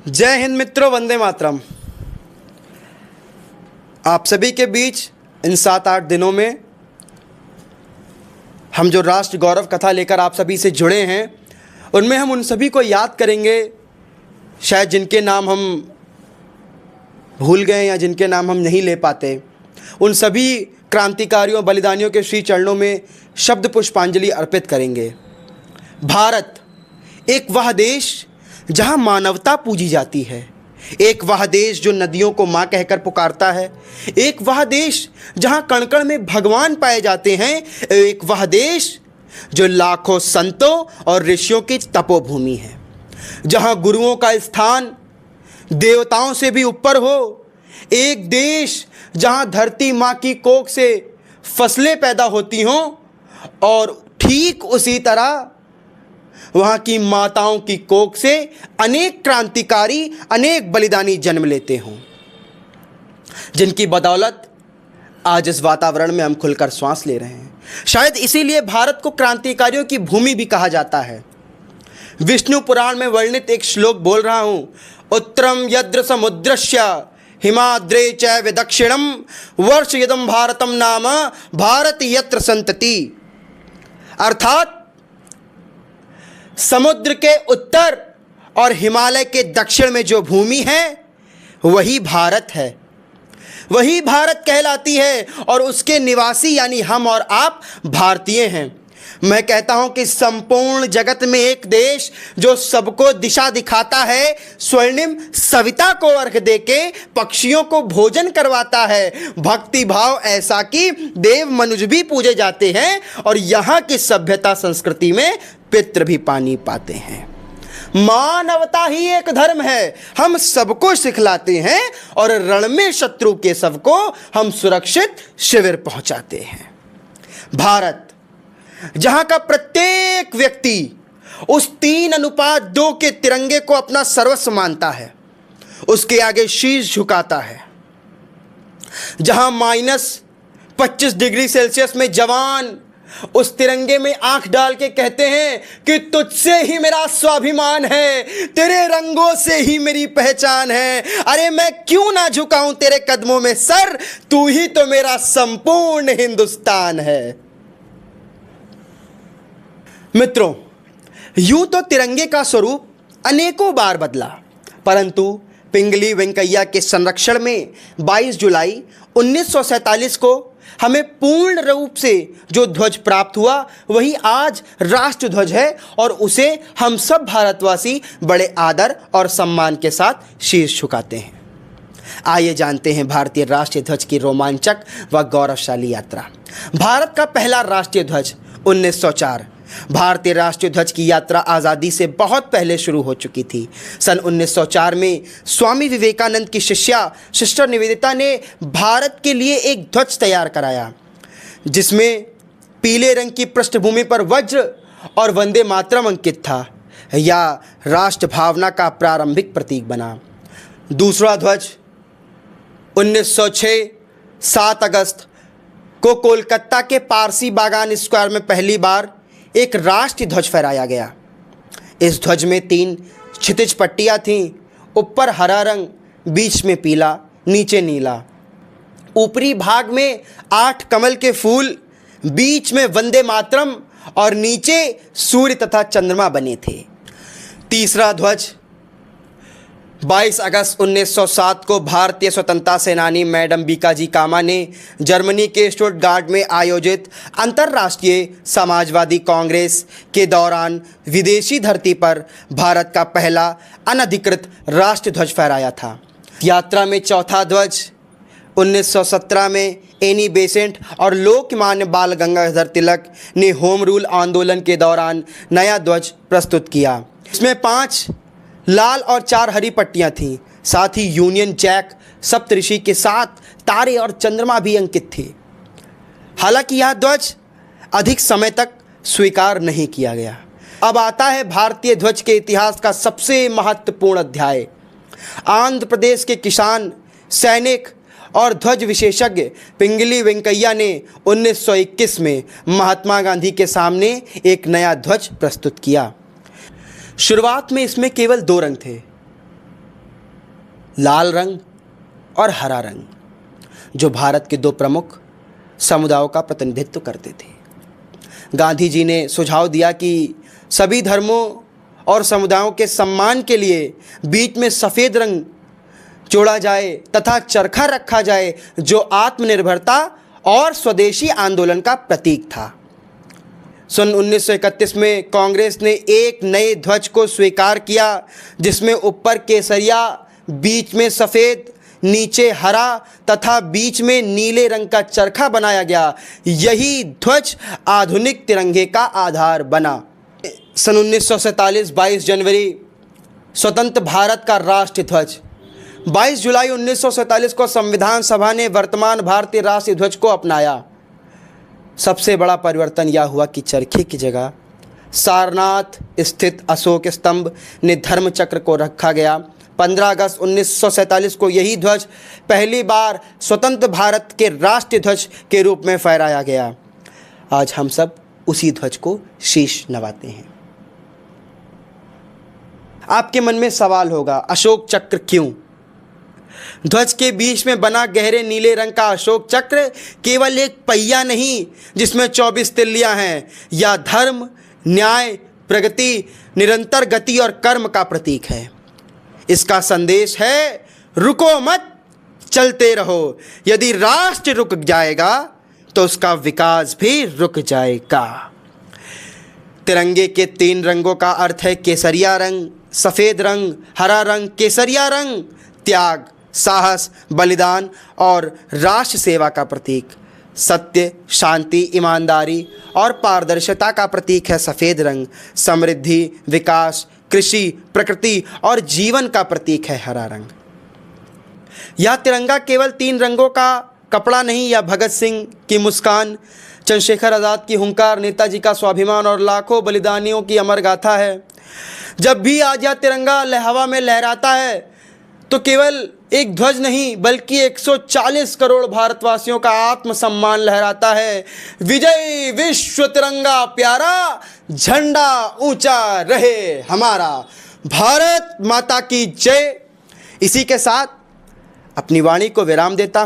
जय हिंद मित्रों, वंदे मातरम। आप सभी के बीच इन 7-8 दिनों में हम जो राष्ट्र गौरव कथा लेकर आप सभी से जुड़े हैं, उनमें हम उन सभी को याद करेंगे शायद जिनके नाम हम भूल गए या जिनके नाम हम नहीं ले पाते। उन सभी क्रांतिकारियों, बलिदानियों के श्री चरणों में शब्द पुष्पांजलि अर्पित करेंगे। भारत एक वह देश जहां मानवता पूजी जाती है, एक वह देश जो नदियों को मां कहकर पुकारता है, एक वह देश जहां कण-कण में भगवान पाए जाते हैं, एक वह देश जो लाखों संतों और ऋषियों की तपोभूमि है, जहां गुरुओं का स्थान देवताओं से भी ऊपर हो, एक देश जहां धरती मां की कोख से फसलें पैदा होती हों और ठीक उसी तरह वहाँ की माताओं की कोख से अनेक क्रांतिकारी, अनेक बलिदानी जन्म लेते हों, जिनकी बदौलत आज इस वातावरण में हम खुलकर श्वास ले रहे हैं। शायद इसीलिए भारत को क्रांतिकारियों की भूमि भी कहा जाता है। विष्णु पुराण में वर्णित एक श्लोक बोल रहा हूँ, उत्तरम यद्र समुद्रस्य हिमाद्रे चैव दक्षिणम वर्ष यदम भारतम नाम भारत यत्र संतति। अर्थात समुद्र के उत्तर और हिमालय के दक्षिण में जो भूमि है वही भारत है, वही भारत कहलाती है और उसके निवासी यानी हम और आप भारतीय हैं। मैं कहता हूं कि संपूर्ण जगत में एक देश जो सबको दिशा दिखाता है, स्वर्णिम सविता को अर्घ देके पक्षियों को भोजन करवाता है, भक्ति भाव ऐसा कि देव मनुज भी पूजे जाते हैं और यहाँ की सभ्यता संस्कृति में पितृ भी पानी पाते हैं। मानवता ही एक धर्म है, हम सबको सिखलाते हैं और रण में शत्रु के सबको हम सुरक्षित शिविर पहुंचाते हैं। भारत जहां का प्रत्येक व्यक्ति उस 3:2 के तिरंगे को अपना सर्वस्व मानता है, उसके आगे शीश झुकाता है, जहां -25 डिग्री सेल्सियस में जवान उस तिरंगे में आंख डाल के कहते हैं कि तुझसे ही मेरा स्वाभिमान है, तेरे रंगों से ही मेरी पहचान है, अरे मैं क्यों ना झुकाऊं तेरे कदमों में सर, तू ही तो मेरा संपूर्ण हिंदुस्तान है। मित्रों, यूं तो तिरंगे का स्वरूप अनेकों बार बदला, परंतु पिंगली वेंकैया के संरक्षण में 22 जुलाई 1947 को हमें पूर्ण रूप से जो ध्वज प्राप्त हुआ वही आज राष्ट्र ध्वज है और उसे हम सब भारतवासी बड़े आदर और सम्मान के साथ शीश झुकाते हैं। आइए जानते हैं भारतीय राष्ट्रीय ध्वज की रोमांचक व गौरवशाली यात्रा। भारत का पहला राष्ट्रीय ध्वज 1904। भारतीय राष्ट्रीय ध्वज की यात्रा आज़ादी से बहुत पहले शुरू हो चुकी थी। सन 1904 में स्वामी विवेकानंद की शिष्या सिस्टर निवेदिता ने भारत के लिए एक ध्वज तैयार कराया, जिसमें पीले रंग की पृष्ठभूमि पर वज्र और वंदे मातरम अंकित था। यह राष्ट्र भावना का प्रारंभिक प्रतीक बना। दूसरा ध्वज 1906 7 अगस्त को कोलकाता के पारसी बागान स्क्वायर में पहली बार एक राष्ट्रीय ध्वज फहराया गया। इस ध्वज में 3 क्षितिज पट्टियाँ थीं, ऊपर हरा रंग, बीच में पीला, नीचे नीला। ऊपरी भाग में 8 कमल के फूल, बीच में वंदे मातरम और नीचे सूर्य तथा चंद्रमा बने थे। तीसरा ध्वज 22 अगस्त 1907 को भारतीय स्वतंत्रता सेनानी मैडम बीकाजी कामा ने जर्मनी के स्टुटगार्ट में आयोजित अंतर्राष्ट्रीय समाजवादी कांग्रेस के दौरान विदेशी धरती पर भारत का पहला अनधिकृत राष्ट्रीय ध्वज फहराया था। यात्रा में चौथा ध्वज 1917 में एनी बेसेंट और लोकमान्य बाल गंगाधर तिलक ने होम रूल आंदोलन के दौरान नया ध्वज प्रस्तुत किया। इसमें 5 लाल और 4 हरी पट्टियाँ थीं, साथ ही यूनियन जैक, सप्तऋषि के साथ तारे और चंद्रमा भी अंकित थे। हालांकि यह ध्वज अधिक समय तक स्वीकार नहीं किया गया। अब आता है भारतीय ध्वज के इतिहास का सबसे महत्वपूर्ण अध्याय। आंध्र प्रदेश के किसान, सैनिक और ध्वज विशेषज्ञ पिंगली वेंकैया ने 1921 में महात्मा गांधी के सामने एक नया ध्वज प्रस्तुत किया। शुरुआत में इसमें केवल 2 रंग थे, लाल रंग और हरा रंग, जो भारत के दो प्रमुख समुदायों का प्रतिनिधित्व करते थे। गांधी जी ने सुझाव दिया कि सभी धर्मों और समुदायों के सम्मान के लिए बीच में सफ़ेद रंग जोड़ा जाए तथा चरखा रखा जाए, जो आत्मनिर्भरता और स्वदेशी आंदोलन का प्रतीक था। सन 1931 में कांग्रेस ने एक नए ध्वज को स्वीकार किया, जिसमें ऊपर केसरिया, बीच में सफ़ेद, नीचे हरा तथा बीच में नीले रंग का चरखा बनाया गया। यही ध्वज आधुनिक तिरंगे का आधार बना। सन 1947 22 जनवरी स्वतंत्र भारत का राष्ट्रीय ध्वज। 22 जुलाई 1947 को संविधान सभा ने वर्तमान भारतीय राष्ट्रीय ध्वज को अपनाया। सबसे बड़ा परिवर्तन यह हुआ कि चरखे की जगह सारनाथ स्थित अशोक स्तंभ ने धर्म चक्र को रखा गया। 15 अगस्त 1947 को यही ध्वज पहली बार स्वतंत्र भारत के राष्ट्रीय ध्वज के रूप में फहराया गया। आज हम सब उसी ध्वज को शीश नवाते हैं। आपके मन में सवाल होगा, अशोक चक्र क्यों? ध्वज के बीच में बना गहरे नीले रंग का अशोक चक्र केवल एक पहिया नहीं जिसमें 24 तिल्लियां हैं, यह धर्म, न्याय, प्रगति, निरंतर गति और कर्म का प्रतीक है। इसका संदेश है, रुको मत, चलते रहो। यदि राष्ट्र रुक जाएगा तो उसका विकास भी रुक जाएगा। तिरंगे के 3 रंगों का अर्थ है केसरिया रंग, सफ़ेद रंग, हरा रंग। केसरिया रंग त्याग, साहस, बलिदान और राष्ट्र सेवा का प्रतीक। सत्य, शांति, ईमानदारी और पारदर्शिता का प्रतीक है सफ़ेद रंग। समृद्धि, विकास, कृषि, प्रकृति और जीवन का प्रतीक है हरा रंग। यह तिरंगा केवल 3 रंगों का कपड़ा नहीं, यह भगत सिंह की मुस्कान, चंद्रशेखर आज़ाद की हुंकार, नेताजी का स्वाभिमान और लाखों बलिदानियों की अमर गाथा है। जब भी आज यह तिरंगा हवा में लहराता है तो केवल एक ध्वज नहीं बल्कि 140 करोड़ भारतवासियों का आत्मसम्मान लहराता है। विजय विश्व तिरंगा प्यारा, झंडा ऊंचा रहे हमारा। भारत माता की जय। इसी के साथ अपनी वाणी को विराम देता हूं।